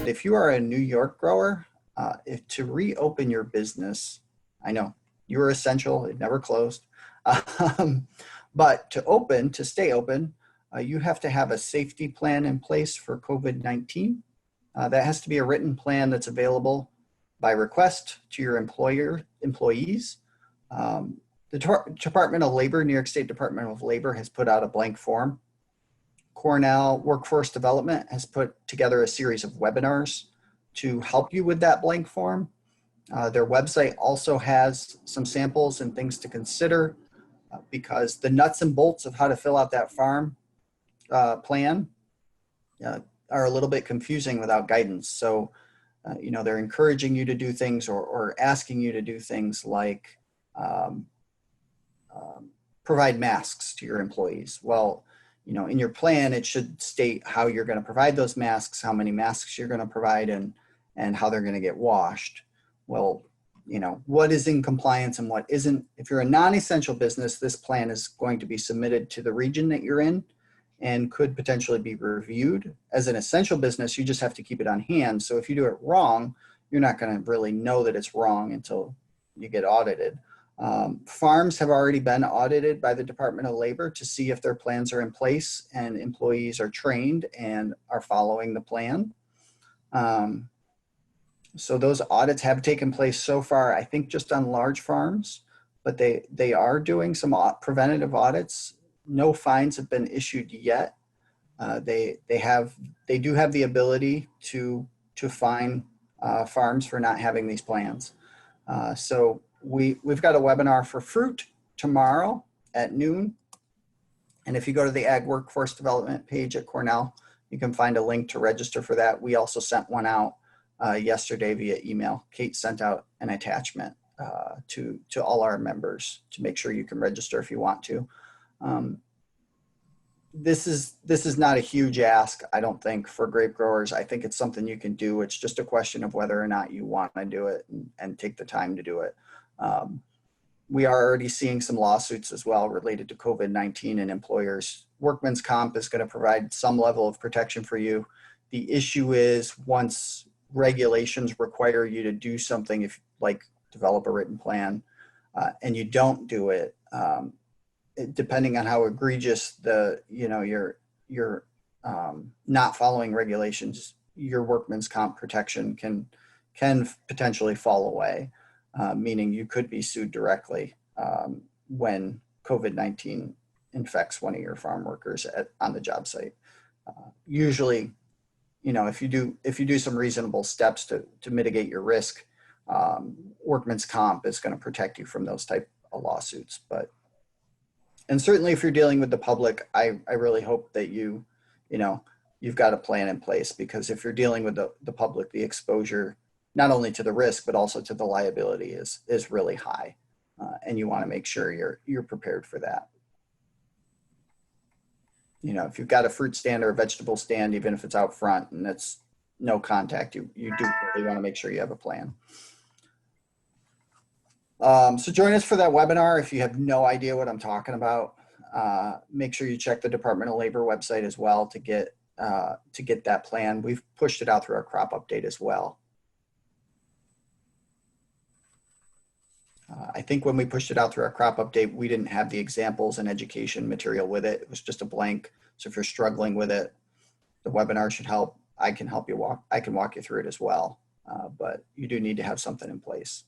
If you are a New York grower, if to reopen your business, I know you are essential, it never closed. Um, but to stay open, you have to have a safety plan in place for COVID-19. That has to be a written plan that's available by request to your employees. The Department of Labor, New York State Department of Labor has put out a blank form. Cornell Workforce Development has put together a series of webinars to help you with that blank form. Their website also has some samples and things to consider because the nuts and bolts of how to fill out that farm plan are a little bit confusing without guidance. So, they're encouraging you to do things or asking you to do things like provide masks to your employees. Well, in your plan, it should state how you're going to provide those masks, how many masks you're going to provide, and how they're going to get washed. Well, what is in compliance and what isn't. If you're a non-essential business, this plan is going to be submitted to the region that you're in and could potentially be reviewed. As an essential business, you just have to keep it on hand. So if you do it wrong, you're not going to really know that it's wrong until you get audited. Farms have already been audited by the Department of Labor to see if their plans are in place and employees are trained and are following the plan. So those audits have taken place so far, I think just on large farms, but they are doing some preventative audits. No fines have been issued yet. They do have the ability to fine farms for not having these plans. So we've got a webinar for fruit tomorrow at noon. And if you go to the Ag Workforce Development page at Cornell, you can find a link to register for that. We also sent one out yesterday via email. Kate sent out an attachment to all our members to make sure you can register if you want to. This is not a huge ask, I don't think, for grape growers. I think it's something you can do. It's just a question of whether or not you want to do it and take the time to do it. We are already seeing some lawsuits as well related to COVID-19 and employers. Workman's comp is going to provide some level of protection for you. The issue is once regulations require you to do something, if like develop a written plan, and you don't do it, depending on how egregious you're not following regulations, your workman's comp protection can potentially fall away, meaning you could be sued directly when COVID-19 infects one of your farm workers on the job site. Usually, if you do some reasonable steps to mitigate your risk, workman's comp is going to protect you from those type of lawsuits. And certainly if you're dealing with the public, I really hope that you've got a plan in place, because if you're dealing with the public, the exposure, not only to the risk, but also to the liability is really high. And you want to make sure you're prepared for that. If you've got a fruit stand or a vegetable stand, even if it's out front and it's no contact, you do really want to make sure you have a plan. So join us for that webinar. If you have no idea what I'm talking about, make sure you check the Department of Labor website as well to get that plan. We've pushed it out through our crop update as well. I think when we pushed it out through our crop update, we didn't have the examples and education material with it. It was just a blank. So if you're struggling with it, the webinar should help. I can walk you through it as well. But you do need to have something in place.